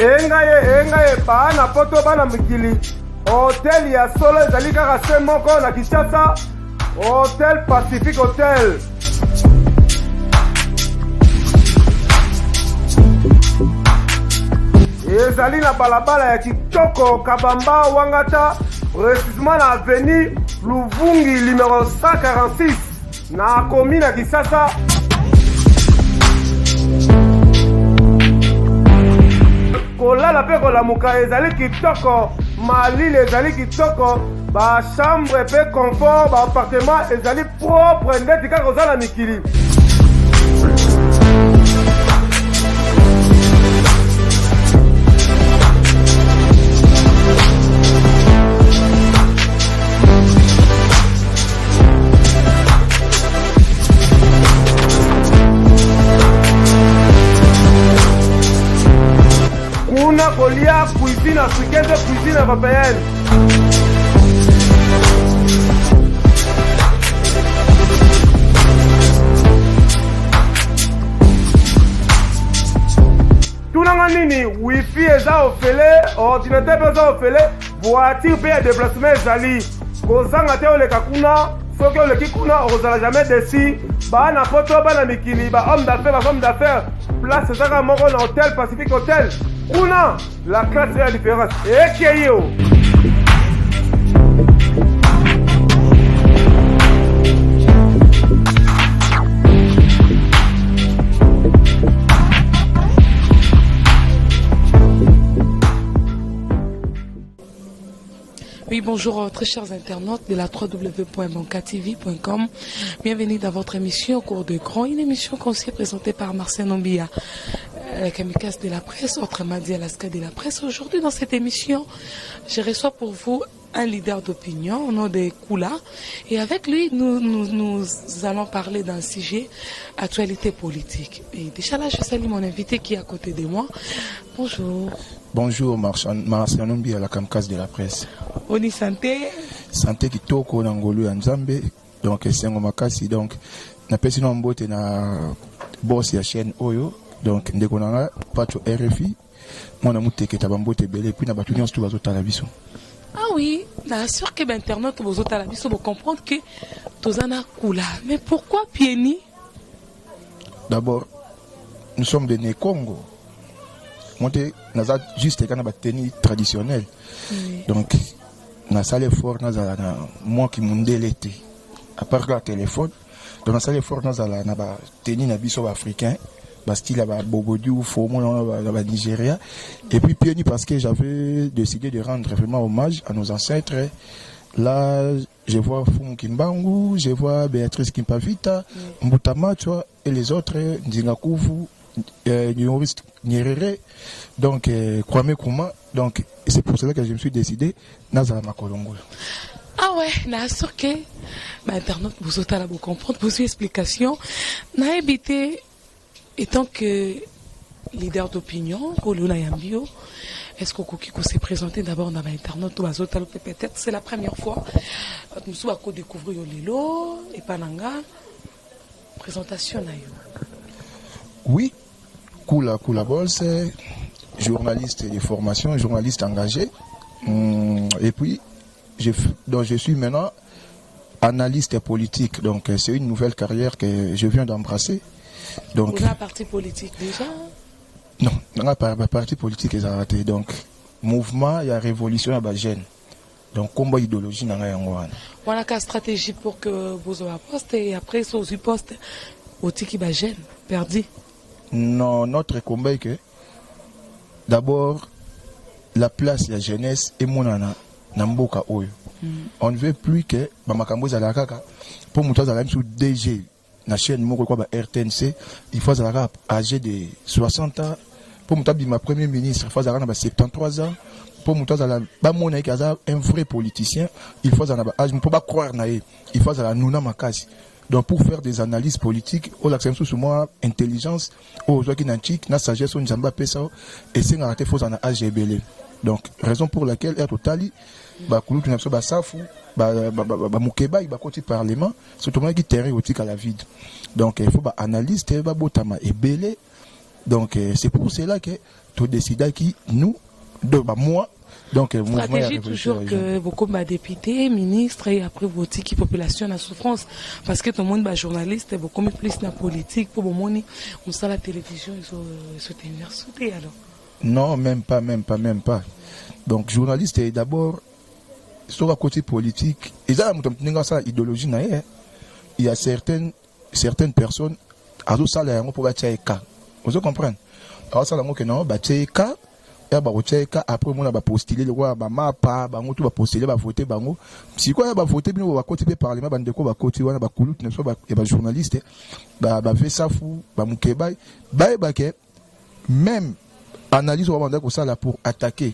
engaye bana poto bana mikili hotel ya solo ezali kaka se moko na Kinshasa, Hotel Pacific Hotel. Ezali na balabala ya kitoko Kabamba Wangata, précisément na avenue Luvungi numéro 146 na commune ya Kinshasa. Kolala pe kolamuka ezali kitoko, malili ezali kitoko, ba chambre pe confort, ba appartement ezali propre ndeti kaka ozala mikili. Kuna kolia cuisine africaine, cuisine européenne. Tunanga nini wifi eza ofele, ordinateur eza ofele, voiture pe ya déplacement ezali. Kozanga te oleka kuna, soki oleki kuna ozala jamais déçu. Bana poto bana mikili, ba homme d'affaires, place ezaka moko na Hotel Pacific Hotel. Kuna, la classe est la différence. Et qui est yo? Oui, bonjour très chers internautes de la www.bancatv.com. Bienvenue dans votre émission au cours de Grand, une émission conseillée présentée par Marcel Nombia, la kamikaze de la presse, autrement dit Alaska de la presse. Aujourd'hui dans cette émission, je reçois pour vous un leader d'opinion au nom de Kula. Et avec lui, nous allons parler d'un sujet, actualité politique. Et déjà là, je salue mon invité qui est à côté de moi. Bonjour. Bonjour, Marcel Nombia, la kamikaze de la presse. Oni santé. Santé qui toko na ngolu ya Nzambe. Donc, c'est un makasi. Donc, na pesi na mbote na boss ya chaîne Oyo. Donc, ndeko nanga pacho RFI. Mona muteke tabambote belé. Puis na batu nyonso tu bazota la biso. Ah oui, bien sûr que l'internet bazota la biso pour comprendre que tozana Kula. Mais pourquoi Pieni? D'abord, nous sommes de né Congo. Monté naza juste quand na tenue traditionnelle. Donc na salle fort naza na moi qui mundelete. À part le téléphone, dans la salle fort naza na ba tenue na biso africain, ba style ba bobodiou fo mon ba Nigeria. Et puis pieni parce que j'avais décidé de rendre vraiment hommage à nos ancêtres. Là, je vois Fumu Kimbangu, je vois Béatrice Kimpavita, Mbutama, tu vois, et les autres, Ndingakuvu, Humoriste Nyerere, donc Kwame Kuma. Donc c'est pour cela que je me suis décidé Nazala Makolongo. Ah ouais, na sûr que internaute vous autres là vous comprendre vos explications. Na habité étant que leader d'opinion pour Luna Yambio, est-ce que Koki s'est présenté d'abord dans l'internet ou peut-être c'est la première fois nous sommes à découvrir Lilo et Pananga présentation na yo. Oui, Kula Bol, c'est journaliste de formation, journaliste engagé. Et puis, je suis maintenant analyste politique. Donc, c'est une nouvelle carrière que je viens d'embrasser. Donc, vous avez un parti politique déjà? Non, on n'a pas parti politique qui est arrêté. Donc, mouvement, il y a révolution à Bajen. Donc, combat idéologie dans la Yangouane. On a une stratégie pour que vous ayez un poste et après, sur ce poste, au Tiki Bajen, perdu. Non, notre combat est que d'abord la place de la jeunesse est monana namboka oyo. On ne veut plus que bamakambo za la kaka pour muto za la sous DG na chaîne moko kwa ba RTNC, il faut za âgé de 60 ans pour muto bima premier ministre, il faut za na ba 73 ans pour muto za la ba mona ki aza un vrai politicien, il faut za na ba âge pour pas croire na il faut za la nuna makasi. Donc pour faire des analyses politiques, on accepte sous moi intelligence, aux gens qui n'antique, na sagesse, on n'jamba pesa, et c'est un faux en AGBL. Donc raison pour laquelle est totali, bah koulou tu n'as pas safu, bah mukeba, bah côté parlement, surtout moi qui terre au à la vide. Donc il faut bah analyse, bah botama et belé. Donc c'est pour cela que tu décides qui nous, moi, donc stratégie toujours que beaucoup de députés, ministres et après vous qui population en souffrance parce que tout le monde est journaliste et beaucoup plus dans la politique pour le monde on sait la télévision ils sont sauté alors. Non, même pas. Donc journaliste est d'abord sur le côté politique, et ça ça idéologie il y a certaines personnes à tout ça là pour battre cas. Vous comprenez? Alors ça là que non battre cas après on a postulé le roi mapa bango tout va postuler va voter bango si quoi va voter bien va côté parlement bande ko va côté wana ba kulut ne so ba journaliste ba fait ça fou ba mukeba ba ke même analyse on va ko ça là pour attaquer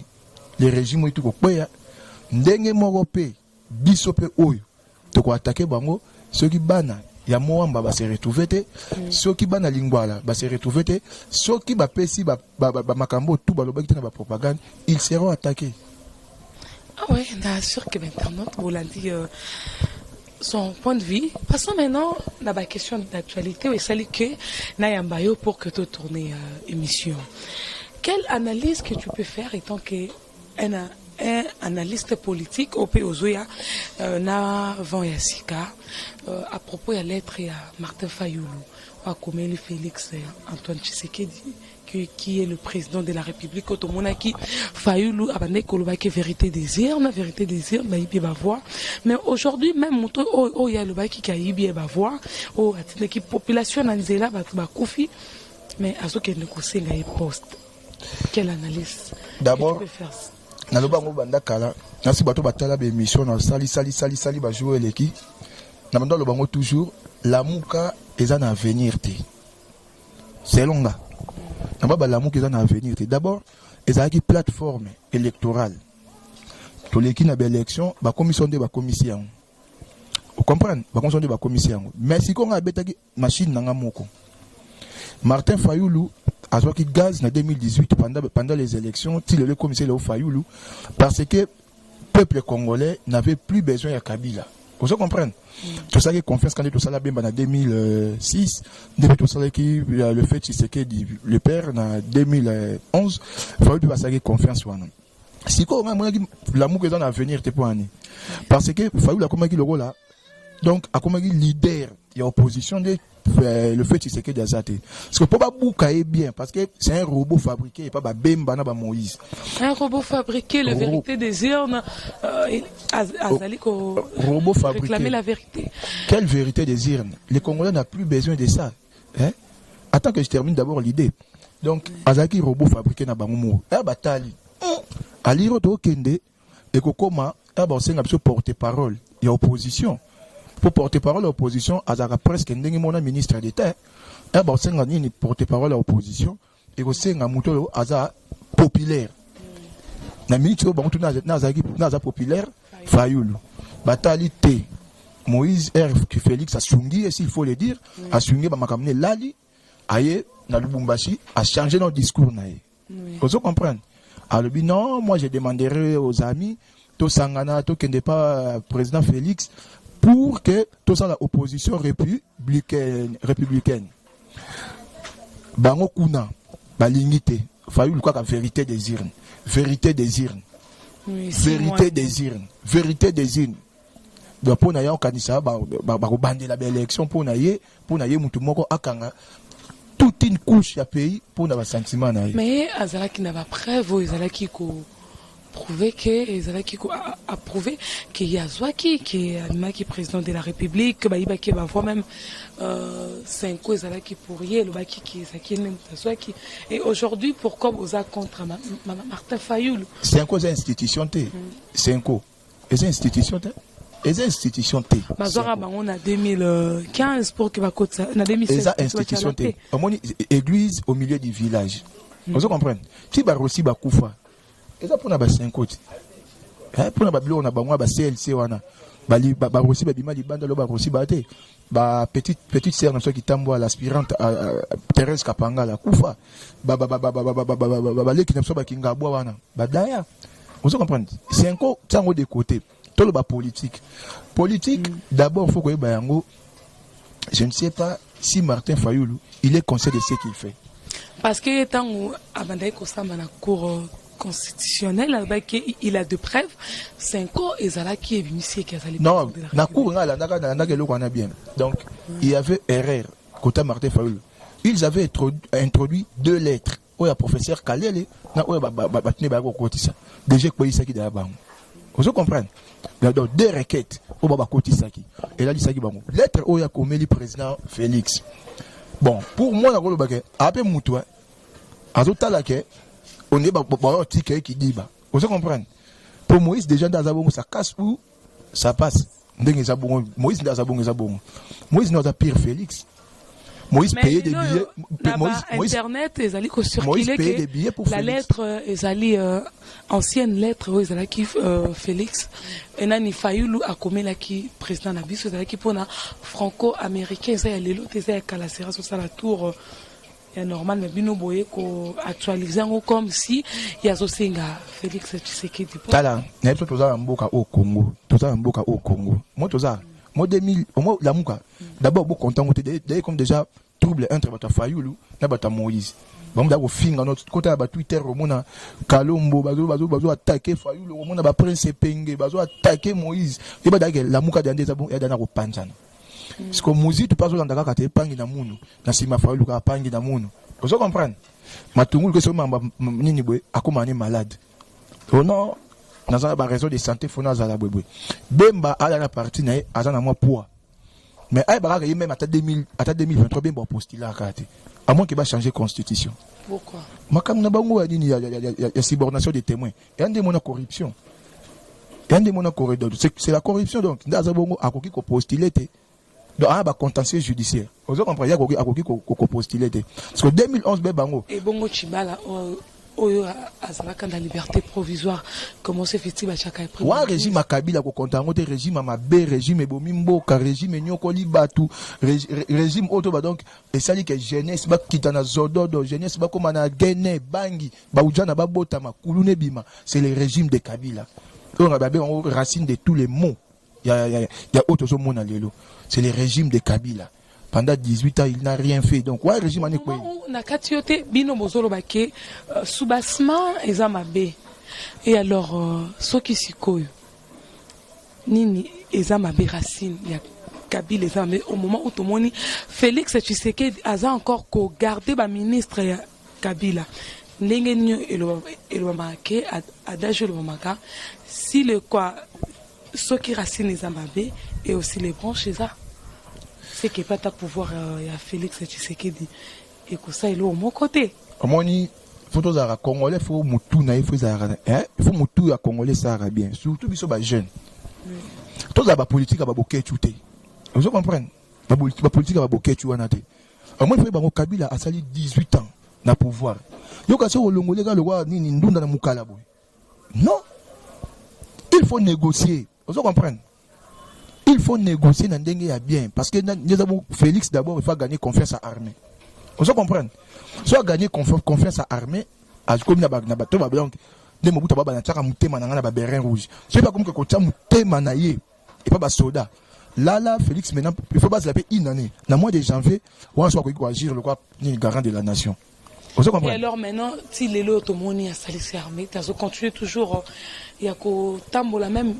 les régimes et tout ko ya ndenge moko pe biso pe oyo to ko attaquer bango ceux qui bana ya moamba ba se retrouver te ceux qui bana lingwala ba se retrouver te ceux qui ba pesi ba makambo tout ba lobaki na ba propagande ils seront attaqués. Ah ouais, on est sûr que l'internaute vous l'a dit son point de vue. Passons maintenant à la question d'actualité et celle que Nayambayo pour que tu tournes émission. Quelle analyse que tu peux faire étant que un analyste politique au Péozoya na Van Yassika à propos de la lettre à Martin Fayoulou à Komeli Félix Antoine Tshisekedi qui est le président de la République Otomonaki Fayoulou a bandé kolobaki vérité désir bah il va voir mais aujourd'hui même moto oh il y a le baki qui a ibi va voir oh atine qui population nanzela ba kufi mais azo ke ne kosenga e poste. Quelle analyse d'abord na loba ngo banda kala nasi bato batala be émission na sali ba jouer l'équipe na banda loba ngo toujours la muka eza na avenir te c'est longa na ba la muka eza na avenir te d'abord eza qui plateforme électorale to l'équipe na ba élection ba commission de ba commission vous comprenez ba commission de ba commission mais si qu'on a betaki machine nanga moko Martin Fayoulou a qui gaz en 2018 pendant les élections, il le commissaire au Fayoulou, parce que le peuple congolais n'avait plus besoin de Kabila. Vous comprenez? Tout ça qui est confiance quand tout ça là bien en 2006, depuis tout ça qui le fait Tshisekedi le père en 2011, Fayoulou va s'agir confiance wana. Si quoi l'amour que dans l'avenir t'es pas année. Parce que Fayoulou a comme qui le rôle là. Donc a comme leader il y a opposition de le fait c'est que des athées parce que pour pas boucailler bien parce que c'est un robot fabriqué et pas Bemba na Moïse un robot fabriqué la vérité des urnes azali ko robot fabriqué réclamer la vérité. Quelle vérité des urnes? Les Congolais n'ont plus besoin de ça hein? Attends que je termine d'abord l'idée donc azaki robot fabriqué na bangomo e batali aliro to kende et kokoma e ba senga biso porte-parole il y a opposition. Pour porter-parole à l'opposition, Azara presque un ministre d'État, et bon, c'est un porte-parole à l'opposition, et aussi un mouton Azara populaire. Na ministre, bon, tout n'a populaire, Fayoulou. Batalité, Moïse R. Félix a sungi, s'il faut le dire, a sungi, bah, m'a ramené Lali, aïe, na Lubumbashi, a changé notre discours, naïe. Vous comprenez? Alors, non, moi, je demanderai aux amis, to Sangana, to Kende pas président Félix, pour que tout ça la opposition républicaine bango kuna balingité Fayoulou quoi la vérité des urnes donc pour naïa kanisa ba bande la élection pour naïe mutu moko akanga toute une couche ya pays pour na sentiment naïe mais azala qui n'a pas preuve azala qui ko prouver que a prouvé qu'il y a Zouaki qui est président de la République que Baïba qui va voir même 5 ans qui pourriez le Baki qui est même Zouaki et aujourd'hui pourquoi vous êtes contre Martin Fayoulou 5 ans institution T 5 ans les institutions T les institutions T Mazora on a 2015 pour que va côté na 2016 les institutions T église au milieu du village vous comprenez si ba aussi ba kufa et ça pour na ba 5 ans pour na ba bilo na ba moi ba CLC wana ba aussi ba bima libanda lo ba aussi ba te ba petite sœur na so qui tamboa l'aspirante Thérèse Kapanga la kufa ba le qui na so ba kingabwa wana ba daya vous comprenez 5 ans tango de côté tout le ba politique d'abord faut que ba yango je ne sais pas si Martin Fayoulou il est conscient de ce qu'il fait. Parce que tant abandonné Kosamba na cour constitutionnelle, il a de preuves. 5 ans, et Zala qui est venu ici qui a sali. Non, na cour na bien. Donc il y avait erreur côté Martin Fayulu. Ils avaient introduit 2 lettres. Oya professeur Kalele na oya batne ba ko kotisa. Déjà quoi ça qui da bango. Vous comprenez? Donc 2 requêtes au baba kotisa qui. Et là dit ça qui bango. Lettre oya komeli président Félix. Bon, pour moi na ko lo baké après mutu azotala ke on est ba ticket qui dit ba. Vous comprenez? Pour Moïse déjà dans Zabongo ça casse ou ça passe. Ndenge Zabongo Moïse dans Zabongo. Moïse n'a pas pire Félix. Moïse payait des billets. Internet, ils allaient Moïse payait des billets pour la Félix. lettre, ils allaient ancienne lettre, ils allaient qui Félix. Et nani Fayulu a commis la qui président Nabis, ils allaient qui pour na franco-américain, ils allaient l'autre, ils allaient calasser sur ça la tour. Il y a normal, mais bino boye ko actualiser comme si il y a Zosenga Félix, tu sais qui dit. Tala, n'est pas tout ça en boka au Congo, tout ça en boka au Congo. Moi tout ça. Moi 2000 au moins la mouka d'abord beaucoup content d'ailleurs comme déjà trouble entre bata Fayulu na bata Moïse bon d'abord finga notre côté ba Twitter au mona Kalombo bazo attaquer Fayulu au mona ba prince Penge bazo attaquer Moïse et ba d'ailleurs la mouka d'ande bon et dana ko panzana parce que Moïse tu pas zo ndaka te pangi na munu na sima Fayulu ka pangi na munu vous comprenez matungulu que seulement nini boy akoma ni malade oh non dans un réseau de santé faut nazala bwebwe bemba ala na partie na azana moi poids mais ay baraka même à 2023 bemba postulat kate à moins qu'il va changer constitution. Pourquoi makam na bango ya nini ya subornation des témoins et un démon corruption c'est la corruption donc ndaza bongo akoki ko postuler te donc ba contentieux judiciaire vous comprenez akoki ko postuler te parce que 2011 bango et bongo Chibala oyo azalaka na liberté provisoire comment se fait-il à chaque épreuve wa régime Kabila ko kontango te régime mabe régime ebomi mboka régime nyokoli batu régime auto ba donc et ça dit que jeunesse ba kitana zododo jeunesse ba koma na gene bangi ba ujana ba bota makulune bima c'est le régime de Kabila on a babé en racine de tous les mots il y a autre chose mona lelo c'est le régime de Kabila. Pendant 18 ans, il n'a rien fait. Donc, ouais, régime en équilibre. Na katiote bino bozolo bake soubassement ezamabe. Et alors ce qui sikoyo nini ezamabe racine ya Kabila ezamabe au moment où tout le monde Félix Tshisekedi a encore ko garder ba ministre ya Kabila. Ndenge nyo elo marqué adage le maka si le quoi ce qui racine ezamabe et aussi les branches ça. C'est qu'il n'y a pas de pouvoir à Félix Tshisekedi et que ça il est au mon côté. Moi ni photos à Congolais faut mutu na il faut mutu à Congolais ça bien surtout biso ba jeune. Tous la politique à boké chuté. Vous comprenez? La politique à boké chuana te. Moi il faut ba Kabila a sali 18 ans na pouvoir. Yo ka so olongolé ga le roi nini ndunda na mukala boy. Non. Il faut négocier. Vous comprenez? Il faut négocier dans le bien. Parce que nous avons Félix d'abord, il faut gagner confiance à l'armée. Vous comprenez? Soit gagner confiance à l'armée, à comme na bateau blanc, ne mo buta ba na tsaka mutema na ngana ba berin rouge. C'est pas comme que ko tsa mutema na ye et pas ba soda. Là Félix maintenant il faut pas se laisser une année. Dans mois de janvier, on soit ko agir le quoi ni garant de la nation. Vous comprenez? Et alors maintenant, si les lots automoni à salir armée, tu as continué toujours il y a ko tambola même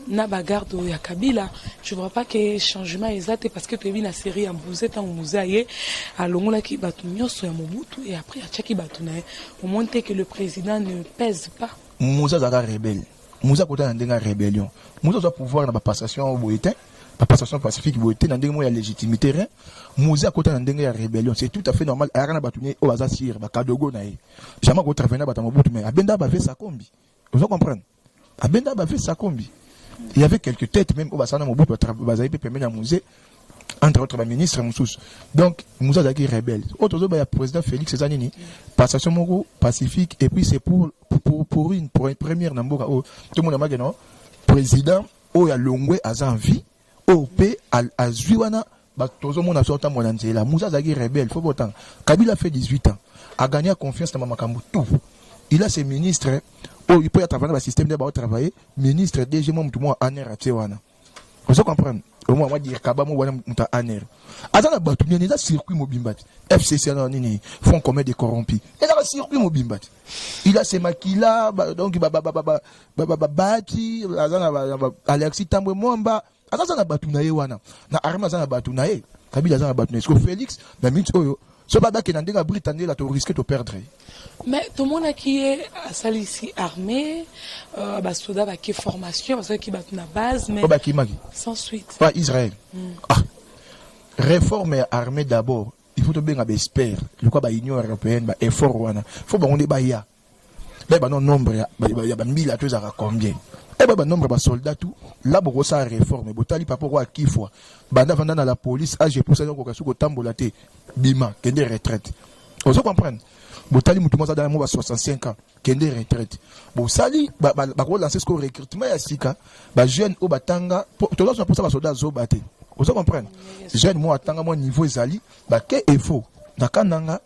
na bagarde ya Kabila, je vois pas que changement exact parce que tu es bien la série en bouzette en musaye à longola qui batu nyoso ya Mobutu et après à chaki batu na au moins que le président ne pèse pas. Moussa zaka rebelle. Moussa kota na rébellion. Moussa doit pouvoir na passation boetin, la passation pacifique boetin na ndenge mo ya légitimité rien. Moussa kota na ndenge ya rébellion, c'est tout à fait normal. Ara batu ne o baza sir ba kadogo na ye. Jamais ko travailler bata Mobutu mais abenda ba fait sa combi. Vous comprenez? Abenda ba fait sa combi. Il y avait quelques têtes même au Bassana Mobutu bazaï permis à musée entre autres ministres Moussous. Donc Moussa Zaki rebelle. Autre chose il y a président Félix Zanini passation moko pacifique et puis c'est pour une première namboka tout le monde a magano président o ya longwe aza en vie OP à Zouana batozo mona sorta mona nzela Moussa Zaki rebelle faut autant Kabila fait 18 ans a gagné confiance dans Makambu tout. Il a ses ministres il peut travailler dans le système de travailler ministre DG même tout le monde en RTwana. Vous comprenez? au moins moi dire kaba mo wana muta aner azana batu ni za circuit mobimbati FCC na nini font commun des corrompus et ça circuit mobimbati il a ses maquila donc bati azana Alexis Tambwe Mwamba azana batu na ye wana na arma azana batu na ye Kabila azana batu na est-ce que Félix na minute oyo ce baba qui n'a pas Britannique là tu risques de perdre. Mais tout le monde qui est à ici armé, Souda qui est formation, parce qui bat na base, mais sans suite. Pas Israël. Réforme armée d'abord. Il faut te bien espérer. Le quoi l'Union européenne effort wana. Faut on débat ya. Ben non nombre ya 1000 à tous à combien. Eh ben nombre de soldats tout. Là beaucoup ça réforme. Botali papa quoi qui fois. Banda vanda dans la police. J'ai pour ça donc au suko tambolate. Bima kende retraite. On se comprend. Botali mutu moza dans 65 ans kende retraite. Bon sali ba ko lancer ce recrutement ya sika. Ba jeune au batanga to là pour ça ba soldats zo baté. On se comprend. Jeune moi atanga moi niveau ezali ba ke efo. Nakananga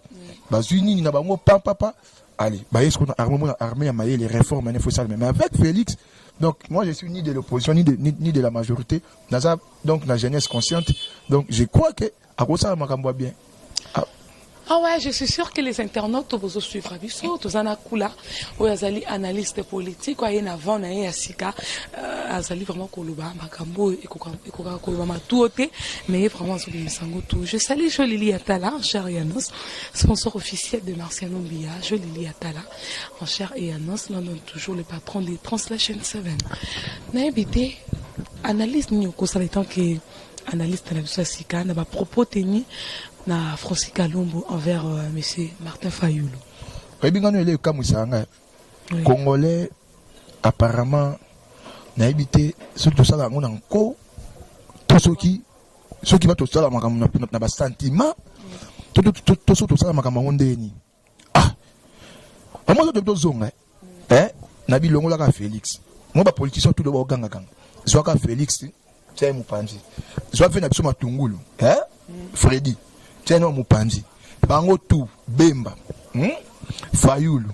ba zuni na ba mo papa. Allez, bah est-ce qu'on a armé à mailler les réformes il faut ça mais avec Félix donc moi je suis ni de l'opposition ni de la majorité donc la jeunesse consciente donc je crois que à cause ça makambo bien. Ah ouais, je suis sûr que les internautes vont suivre biso, tous en akula, ou azali analyste politique, ou en avant na yasika, azali vraiment koluba makambo et koluba matouote, mais vraiment sur les sango tout. Je salue Jolili Atala, en cher Yanos, sponsor officiel de Marcel Ombia, Jolili Atala, en cher Yanos, l'on donne toujours le patron des Translation 7. N'a invité analyste ni au cours de temps que analyste de la Sika n'a pas propos tenu na Francis Kalombo envers monsieur Martin Fayoulou. Congolais apparemment n'a habité surtout ça là on encore tout ceux qui va tout ça là na ba sentiment tout ça là makambo ndeni ah moi de zonga na bilongo la ka Félix moi ba politicien tout de ba ganga ganga soit ka Félix c'est Mupanzi soit fait na biso matungulu Freddy tiens non Mupanzi bango tout Bemba Fayoulou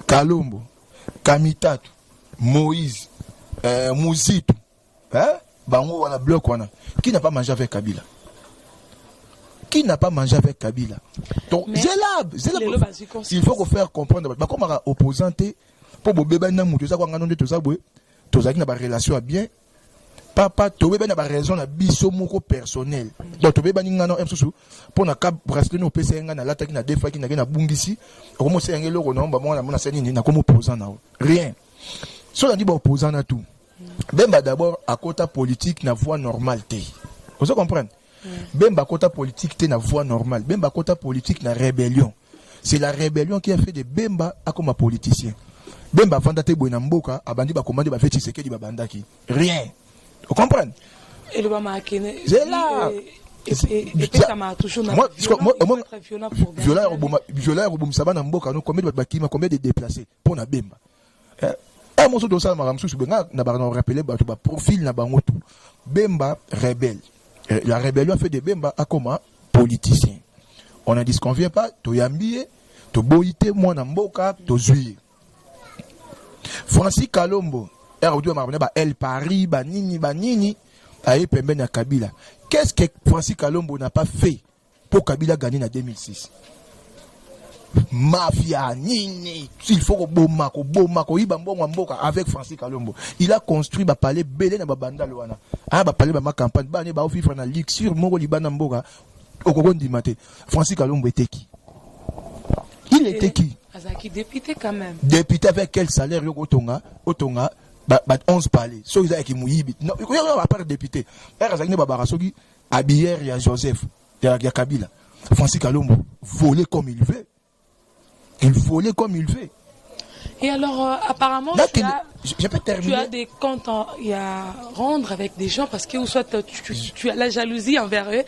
Kalombo Kamitatu Moïse Mouzitou bango wana bloc wana qui n'a pas mangé avec Kabila donc il faut faire comprendre bah comme opposanté pour bébé na mutu ça kwanga nonde to ça boy to ça qui na ba relation bien papa to bébé na ba raison na biso moko personnel donc to bébé ninga no emsusu pour na ka bracelet no pesa nga na lata ki na defa ki na bungisi komo se ngelo ko no ba mona mona seni na comme opposant na rien so la dit ba opposant na tout Bemba d'abord à côté politique na voie normale té vous comprenez Bemba côté politique té na voie normale Bemba côté politique na rébellion c'est la rébellion qui a fait de Bemba à comme politicien Bemba fandate boina mboka abandi ba commander ba fait Tshisekedi ba bandaki rien vous comprenez et le bama kene c'est là et ça m'a toujours moi violeur au bomsaba na mboka no combien de bakima combien de déplacés pour na Bemba moi je dois rappeler le profil na bango tout Bemba rebelle la rébellion a fait de Bemba à comment politicien on ne dit qu'on vient pas to yambie to boité moi na mboka to zui Francis Kalombo El Paris banini aye pembe na Kabila qu'est-ce que Francis Kalombo n'a pas fait pour Kabila gagner en 2006 mafia nini il faut ko boma ko iba mbongo mboka avec Francis Kalombo il a construit ba palais belé na ba banda lwana ba palais ba ma campagne ba ne ba ofifra na luxure moko libana mboka okoko ndimate Francis Kalombo était qui il était qui Azaki député quand même député avec quel salaire otonga ba 11 palais so ils a qui muyibi non il y a pas député Azaki ne ba barasoki habillère ya Joseph ya Kabila Francis Kalombo volait comme il veut. Il volait comme il fait. Et alors, apparemment, tu as des comptes à rendre avec des gens parce que ou soit tu as la jalousie envers eux.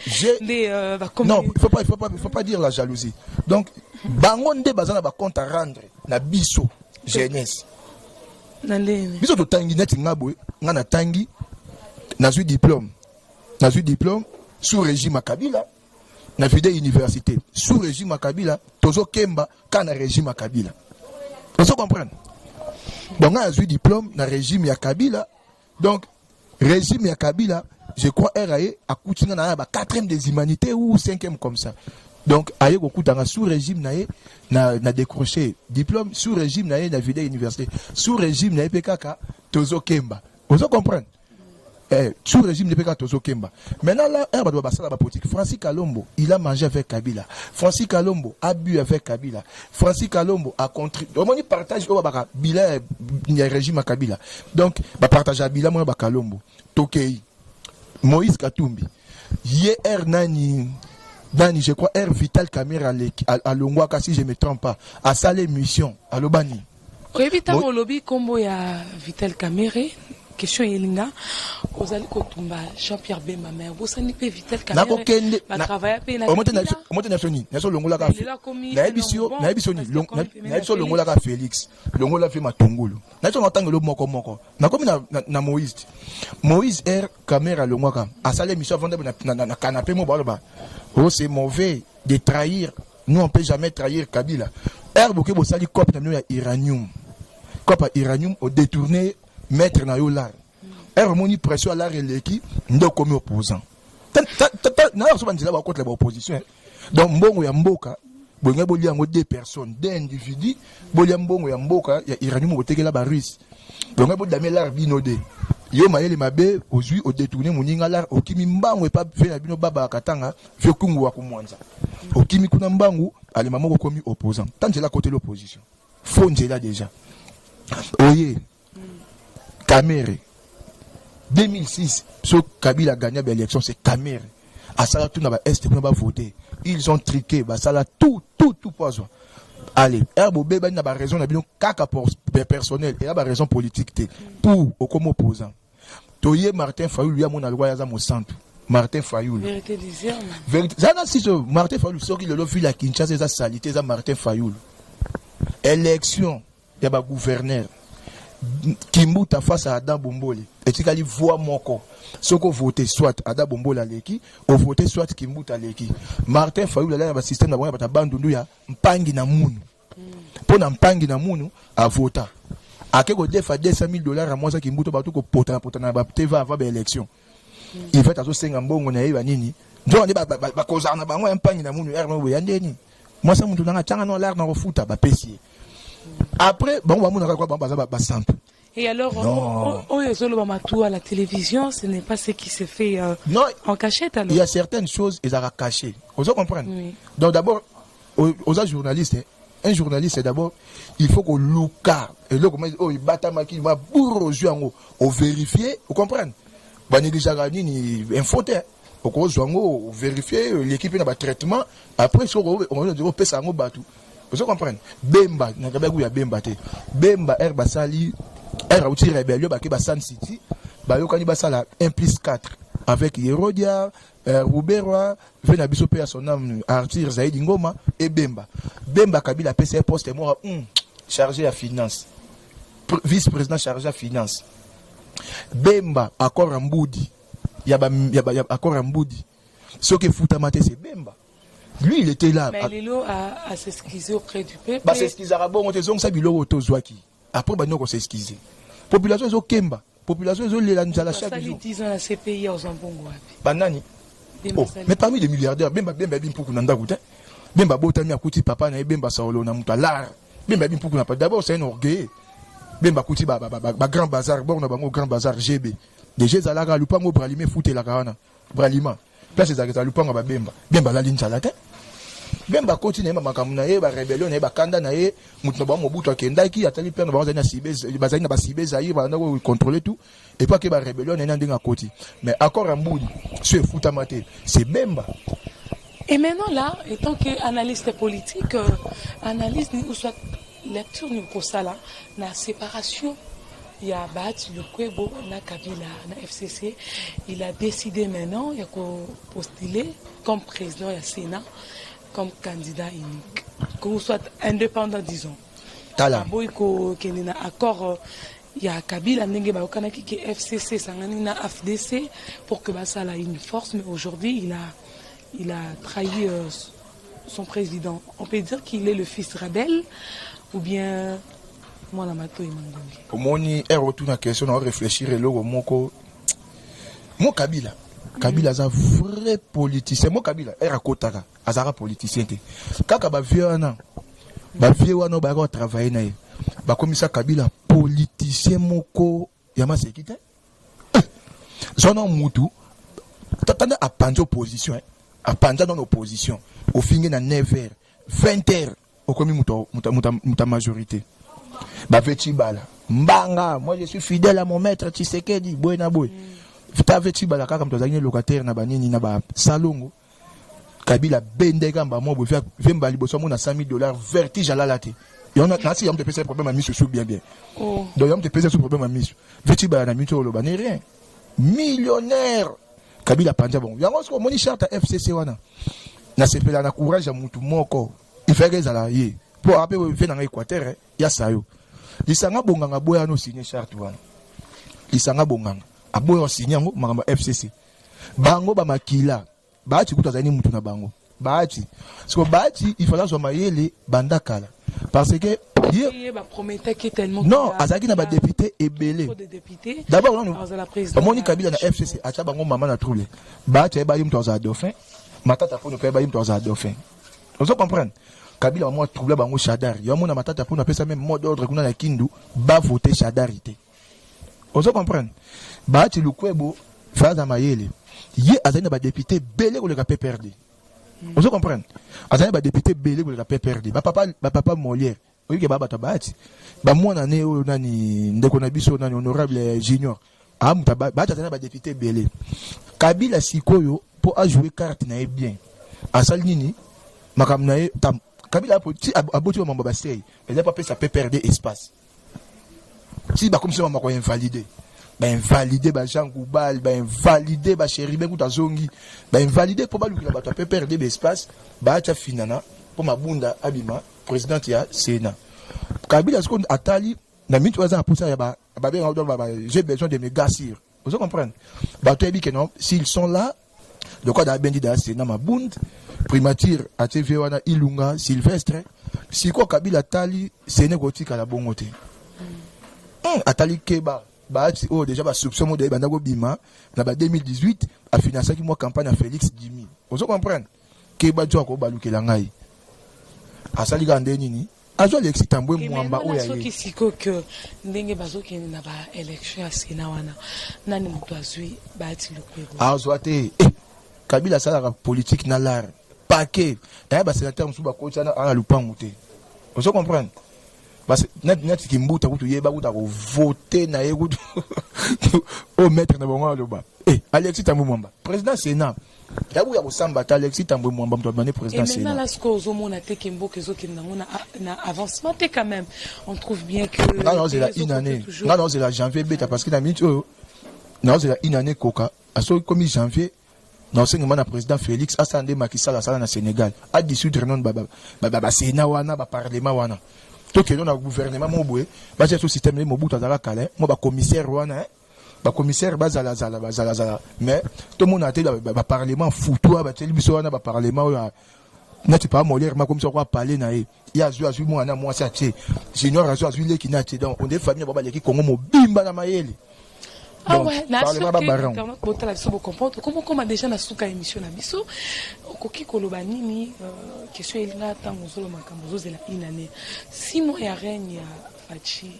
Non, il faut pas dire la jalousie. Donc, bangonde bazana ba compte à rendre na biso jeunesse. Biso to tangi net ngabwe ngana tangi nazu diplôme sous régime Kabila. Na vidé université sous régime Kabila tozo kemba kana régime Kabila vous comprenez donc on a eu diplôme na régime ya Kabila donc régime ya Kabila je crois RAE a continué na 4e des humanités ou 5e comme ça. Donc aye kokutanga sous régime na décroché diplôme, sous régime na vidé université, sous régime na PKK tozo kemba. Vous comprenez? Sous régime de PKK tozo kemba. Maintenant là doit passer la politique. Francis Kalombo, il a mangé avec Kabila. Francis Kalombo a bu avec Kabila. Francis Kalombo a contribué. On partage au baka bila ni régime à Kabila. Donc ba partage à bila moi ba Kalombo. Tokei. Moïse Katumbi. Hier nani Dani, je crois, R Vital Caméra à Longwaka, si je ne me trompe pas, à sa émission, à Lobani. Oui, Vital Lobby, combo ya Vital Caméra, question Elinga, vous allez kotumba Jean-Pierre Bemba, mais vous savez que Vital Caméra va travailler à peine. Au moins, Nelson Longolaka, Nelson Longolaka Félix, Longola fait ma tongolo. Nelson entend le moko. Na comme na Moïse. Moïse R Caméra Longwaka, à sa émission avant de na canapé mo baloba. Oh, c'est mauvais de trahir. Nous, on ne peut jamais trahir Kabila. Herbe, vous savez, cop na iranium. Cop à iranium, au détourné, mettre na yo l'art. Herbe, moni pression à l'art et l'équipe, nous comme opposants. Donc, mbongo ya mboka, bonga boli yango 2 personnes, 2 individus, boli mbongo ya mboka, ya iranium au tekela ba russe. Bonga boli damé l'art binodé. Yo maele mabe ozui o détourner moninga lar okimi mbangu e pa fe na bino baba katanga fe kungu wa kumwanza okimi kuna mbangu ale mamoko komi opposant tanjela côté l'opposition fonjela déjà oye Kamere 2006 so Kabila a gagné l'élection c'est Kamere à sala tout na ba est pour ba voter ils ont triqué ba sala tout poison. Allez, herbo beba na ba raison na bino kaka pour personnel et ba raison politique pour au comme opposant. Toye Martin Fayoul ya mona loi ya za mo centre. Martin Fayoul. Vérité disait. Zana si Martin Fayoul soki le vu la Kinshasa za salité za Martin Fayoul. Élection ya ba gouverneur. Kimbuta face à Adam Bombole. Et tu kali voix moko. Soko voter soit Adam Bombole aleki, ou voter soit Kimbuta aleki. Martin Fayoul là ba système na ba bandundu ya mpangi na munu. Pona mpangi na munu a vota. Akeko defa $200,000 à moi ça Kimbuta ba to ko pota na ba teva avant ba élection. Il fait azo senga mbongo na yeba nini. Ndio ndi ba kozana ba ngwa mpangi na munu erno we yandeni. Moi ça muntu na tanga no l'art na refuta ba pesier. Après, bon, on va quoi simple. Et alors, à la télévision, ce n'est pas ce qui se fait en cachette. Alors. Il y a certaines choses, ils ont caché. Vous comprenez? Oui. Donc d'abord, aux journalistes, un journaliste, d'abord, il faut qu'on loue. Et là, il va vérifier, vous comprenez? Un faute. Au vérifier l'équipe n'a pas de traitement. Après, on va dire ça en bateau. Vous comprenez? Bemba, Bemba Bemba, Basali, Outi Rebellion, Basan City, Bayokani Basala 1+4 avec Hérodia, Rouberwa, Venabisopé à son nom, Arthur Zaïd Ngoma et Bemba. Bemba Kabila PC poste moi chargé à finance, vice-président chargé à finance. Bemba, accord en Boudi, Yaba accord en Boudi. Ce qui fout à mater, c'est Bemba. Lui, il était là. Mais Lilo a s'excuser auprès du peuple. Bah, s'excuser à bon, on te dit, ça, il après, bah, nous, on s'excuser. Population, ils Kemba. Population, ils ont la chaque jour. 10 ans à la CPI, aux Zambongo. Banani. Oh, mais parmi les milliardaires, Bemba pour qu'on en dagoute. Bemba Botani a coûté papa, n'a Bemba Saolo, n'a pas Bemba pour qu'on a pas. D'abord, c'est un orgueil. Bemba coûté, grand bazar, bon, on a un grand bazar GB. Déjà, ça l'a lupango, bralimé, fouté la carana. Bralima. Place, ça a lupango, Bemba. Bemba la ligne, ça l'a Bemba continue ma makamuna ye ba rébellion ye ba kanda na ye mutu ba mobutu akendaki atali pena ba zanya sibez ba zanya ba sibez ayi ba na contrôler tout et pas que ba rébellion na ndinga koti mais encore en bout c'est foutamate c'est Bemba. Et maintenant là étant que analyste politique analyse ou soit lecture ni ko sala na séparation il y a Bat le Kwebo na Kabila na FCC il a décidé maintenant il y a postuler comme président du Sénat comme candidat unique, que vous soyez indépendant, disons. Tala. Il y a accord, il y a Kabila, qui est FCC, FDC, pour que ça ait une force, mais aujourd'hui, il a trahi son président. On peut dire qu'il est le fils rebelle, ou bien, moi, la mato, il m'a dit. Au moins, il retourne à la question, on réfléchir, et là, mon Kabila. Kabila est un vrai politicien. Moi, Kabila, il raconte un politicien. Quand il vieux wana, il travailler. Comme ça, Kabila, politicien, moko, yama sekite. Son nom Moutou, t'attends à prendre opposition, à prendre dans l'opposition. Au fin de 9h, 20h, au commis ta majorité. Veti bala. Mbanga, moi je suis fidèle à mon maître Tshisekedi, boy na boy. Vita veti bala kaka mtozangi locataire na banini na ba salongo. Kabila bendega mba mo bofia vemba liboso mo na $100 vertige à la late. Et on a nasi yam te pese problème à misu sou bien. Donc yam te pese sou problème à misu. Veti bala na mito lo bane rien. Millionnaire. Kabila panja bon. Yango sko moni charte FCC wana. Na sepela na courage ya mutu moko. Il fait que ça là yé. Pour après venir dans l'Équateur, il y a ça. Lisanga bonganga boya no signé charte wana. Lisanga bonganga aboya signé ngo makamba FCC. Bango ba makila. Baati kutazani mutu na bango. Baati. Parce que baati il fallait zo mayele banda kala. Parce que il va promettre qui tellement non, azaki na ba député ebelé. D'abord non. Moni Kabila na FCC acha bango mama na trouble. Baati ba yim toza dauphin. Matata pour ne pas ba yim toza dauphin. Vous comprenez? Kabila moi trouble bango Chadari. Yo mona matata pour na pesa même mot d'ordre kuna na Kindu ba voter Chadarité. Vous comprenez? Baati lukwebo faza mayele. Yé azana ba député belé ko le capé perdu. Vous comprenez? Azana ba député belé ko le capé perdu. Ba papa Molière. Oui que baba tabati. Ba mwana né o nani ndeko na biso nani honorable junior. Amuta ba azana ba député belé. Kabila sikoyo pour jouer carte na bien. Asal nini makamna tam Kabila aboti mamba basei. Elle n'a pas pu ça peut perdre espace. Si ba comme ça mama ko invalider. Ba invalider ba Jean Goubal, ba invalider ba Chéribé Koutazongi, ba invalider pour ba lukila ba peut perdre espace, ba acha finana pour mabunda abima président ya Sénat. Kabila ce qu'on atali na mitu waza pour ça ya ba j'ai besoin de mes gars sire. Vous comprenez? Ba to ebi que non, s'ils sont là, le quoi da bendi da Sénat mabund primature à TV wana Ilunga Sylvestre si quoi Kabila tali Séné gotika la bongote. Atali Keba baati oh déjà ba soupçon de bandago bima na ba 2018 a financé qui moi campagne à Félix Dimi. Vous comprenez? Keba jo ko balukela ngai. Asali gande nini? Azo Alexis Tambwe mwamba oya ye. Soki siko que ndenge bazoki na ba élection à Sénat wana nani mutu azui baati lukwebo. Azwate Kabila sala politique na lar paquet d'ailleurs ba sénateur musuba ko tana ala lupangu te. Vous comprenez? Parce que net qui mbuta kutu yeba kuta ko voter na ye kutu au maître na bongo loba. Alexis Tambwe mwamba président Sénat. Yabu ya kosamba ta Alexis Tambwe mwamba mtu abane président Sénat. Et maintenant là ce qu'on zomona te kembo kezo kinangona na avancement te quand même on trouve bien que non c'est la une année. Non c'est la janvier beta parce que na minute non c'est la une année koka aso comme janvier. Non, c'est le président Félix Assandé Macky Sall à Sénégal. A dissoudre non baba Sénat wana ba parlement wana. Tout que non a gouvernement mo boé, ba j'ai tout système mo buta dala kale, mo ba commissaire wana ba commissaire ba zala. Mais tout le monde a été ba parlement foutoua ba teli biso wana ba parlement ya na tu pas Molière ma comme ça quoi parler na e. Il y a azu mo na moi ça tché. Junior azu le qui na tché donc on est famille baba leki Congo mo bimba na mayele. Ah ouais, la comment déjà na suka émission na biso koki koloba nini question elinga tango zolo makambo zozela inane 6 mois ya règne ya Fachi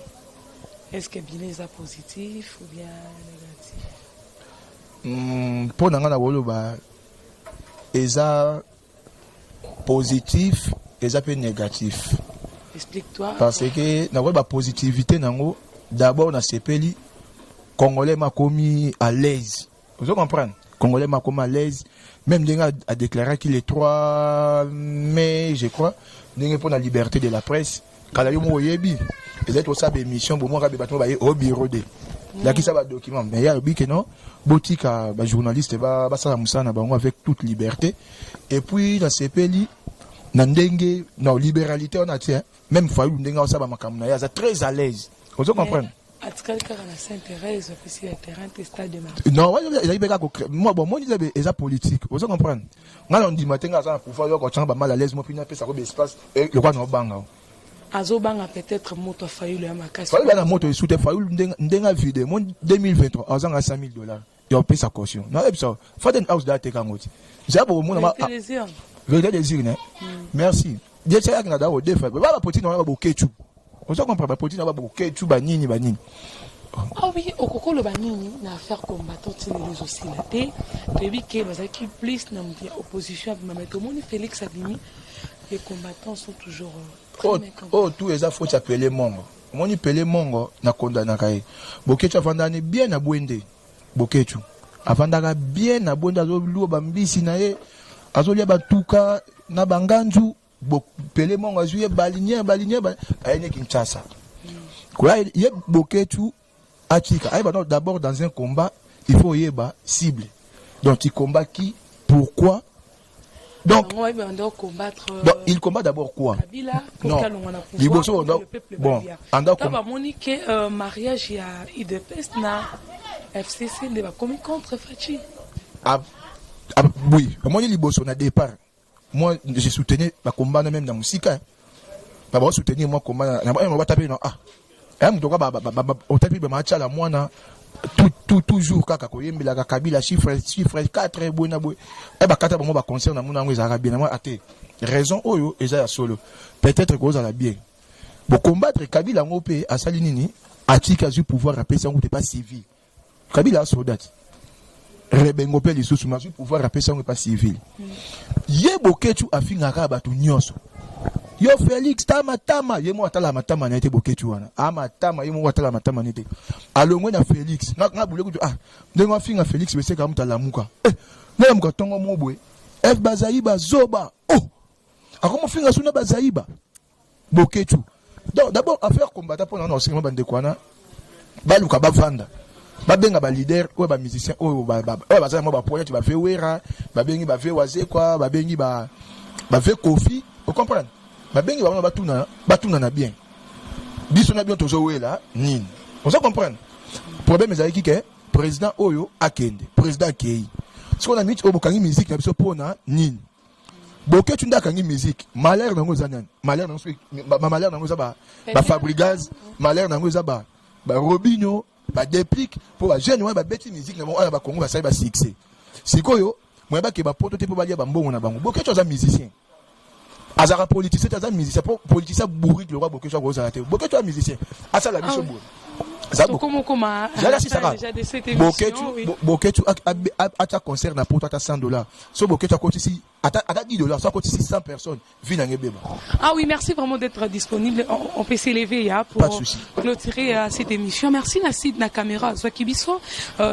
est-ce que bilan est positif ou bien négatif? Pour nanga na woloba eza positif eza pe négatif. Explique-toi. Parce que na woloba positivité nango d'abord na sepeli Congolais m'a commis à l'aise. Vous comprenez? Congolais m'a commis à l'aise. Même Denga a déclaré qu'il est 3 mai, je crois, Denga pour la liberté de la presse. Quand il y a eu Yebi, il y a aussi des missions pour moi, au bureau de. Il y a qui ça va document. Mais il y a que non, boutique à journaliste, va avec toute liberté. Et puis dans ces pays, Nandenge, non, libéralité, on a tient. Même Fayou Denga, ça va m'accompagner. C'est très à l'aise. Vous comprenez? Non, moi, bon, moi, c'est politique. Vous comprenez? On dit matin, pour faire mal à l'aise, moi, puis ça espace, et le roi n'a pas. Azobanga peut-être moto Fayou le makasi. Fayou la moto est sous Fayou ndenga vide. Moi, 2023, $500,000. il a payé sa caution. Non, et puis ça, Faden House d'Ate Kangoti. J'ai beau mon ama. Vérité désir, né? Merci. Dieu sait qu'il y a d'abord des faits. Voilà, petit, on a beaucoup de ketchup. On sait qu'on prend petit, on a beaucoup de ketchup, banini. Ah oui, au coco le banini, n'a affaire combattant, c'est les réseaux aussi la paix. Puis que nous avons plus d'opposition avec Mamet Omoni, Félix Abimi. Les combattants sont toujours très mécontents. Oh, tous les affaires, tu appelles les mongo. Mon appelé mongo, na condamné kaye. Bokechu avandani bien na bwende. Bokechu avandaka bien na bwende azo bambisi na ye. Azo lia batuka na banganju. Bokele mongo azuye balinye. Aye Kinshasa. Quoi, ye Bokechu atika. Aye d'abord dans un combat, il faut yeba cible. Donc il combat qui, pourquoi? Donc, il combat d'abord quoi? Kabila, non, bon, mariage à IDPS na FCC ne va commis contre Fachi. Oui, moi liboso na départ. Moi je soutenais le combat même dans musique. Pas bon soutenir moi combat na on va taper non ah. On taper ba match la moi na toujours kaka koyembela ka Kabila chiffre 4 boina boy e ba kata bango ba concert na muna ngo ezaka bien na ate raison oyo eza ya solo peut-être que za la bien bo combattre Kabila ngo pe asali nini atika zu pouvoir appeler ça ngo pas civil Kabila soldat rebengo pe lisusu ma zu pouvoir appeler ça ngo pas civil ye Bokechu afingaka batu nyonso yo Félix tama yemo atala matama na été Bokechu wana amatama yemo atala matama nete alongwe na Félix na bule ku ndengo afinga Félix bese ka mutala muka na muka tongo mobwe F Bazaïba zoba akomo finga suna Bazaïba Bokechu donc d'abord affaire combattre pour na osema bande kwana baluka bavanda babenga ba leader ou ba musicien ou ba baza mo ba projet ba fewera babengi ba fe waze kwa babengi ba fe Kofi vous comprenez babengi ba batuna na bien biso na bien tozo wela nini on se comprendre problème ezali ke président oyo akende président akei ce qu'on a mis au bokangi musique na biso pona nini Bokechu ndakangi musique malheur nango zanan malheur nango za ba Fabrigaz malheur nango za ba Robinho ba déplique pour ba jeune ba beti musique na ba ba Congo ba sai ba succès sikoyo moi ba ke ba poto te po ba lia ba mbongo na bango Bokechu za musicien azara politicien aza musicien politicien bourrique le roi Bokechu a gros arrêté Bokechu a musicien asa la biso bourrique Bokechu a concert na pour toi $100 so Bokechu a coûté si à $10 ça coûte 600 personnes vina ngebeba. Ah oui, merci vraiment d'être disponible. On peut s'élever pour clôturer cette émission. Merci Nassid na caméra Zwakibiso,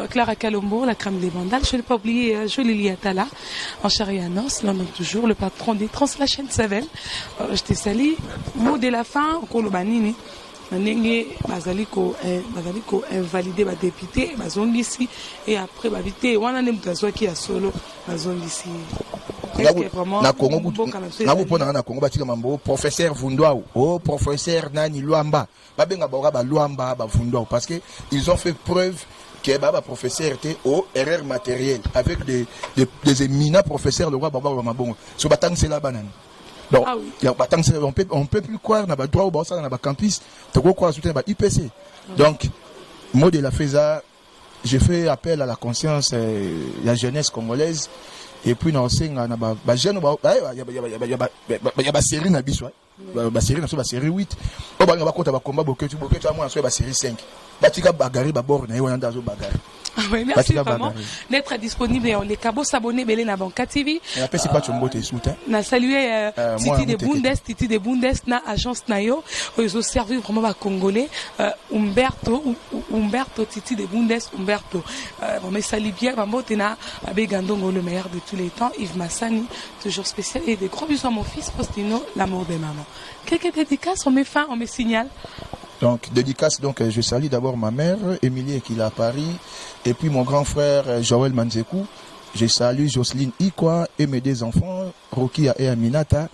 Clara Kalombo, la crème des vandales. Je n'ai pas oublié Jolie Atala en Charianos, l'on a toujours le patron des Trans la chaîne 7. Je te salue. Mot de la fin, Kolobanini. Nenge bazaliko invalider ba député bazongisi et après ba vite wana ne mutazwa ki ya solo bazongisi na Congo na bopona na Congo batika mambo professeur Vundwa professeur Nani Luamba babenga ba Luamba ba Vundwa parce que ils ont fait preuve que ba professeur était au erreur matérielle avec des éminents professeurs le roi baba mabongo so batang c'est la banane. Donc, on peut plus croire dans le droit au Barça, dans le campus, tu peux croire soutenir le IPC. Donc, mot de la FESA, j'ai fait appel à la conscience la jeunesse congolaise. Et puis, dans il y a une série na biso, série 8. On va combat Bokechu à moi, série 5. Batika bagarre babor na yona ndazo bagarre. Merci vraiment d'être disponible et les cabos s'abonner belé na Banka TV. Et après c'est pas Chombote soutien. Na saluer Titi de Bundes na agence nayo ils ont servi vraiment ba congolais Umberto Titi de Bundes Umberto. Vraiment salut bien Bambote na Abegandongo le meilleur de tous les temps Yves Massani toujours spécial et des gros bisous à mon fils Postino l'amour de maman. Quelques dédicaces on met fin on met signal. Donc, dédicace, je salue d'abord ma mère, Émilie, qui est à Paris, et puis mon grand frère, Joël Manzekou. Je salue Jocelyne Ikwa et mes deux enfants, Rocky et Aminata.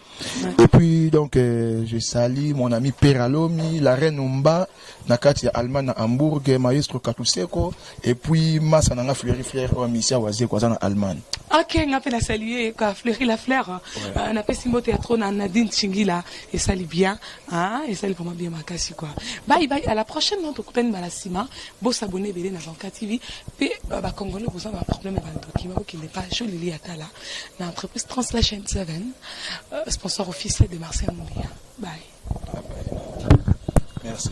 Et puis, donc, je salue mon ami Peralomi, la reine Umba, Nakati Allemagne à Hambourg, maestro Katuseko, et puis Massa Nanga Fleury Fleur, au Missia Wazé, quoi, en Allemagne. Ok, on appelle à saluer, quoi, Fleury la fleur. On appelle Simo Théâtre, Nadine Chingila, et salut bien, hein, et salut vraiment bien, Makasi, quoi. Bye bye, à la prochaine, non, tu coupes Malasima, beau s'abonner, Bélé, Navanka TV, puis, Congolais, vous avez un problème avec le document qui n'est pas chaud, Lili Atala, l'entreprise Translation 7, sponsor officiel de Marcel Mouria. Bye. Merci.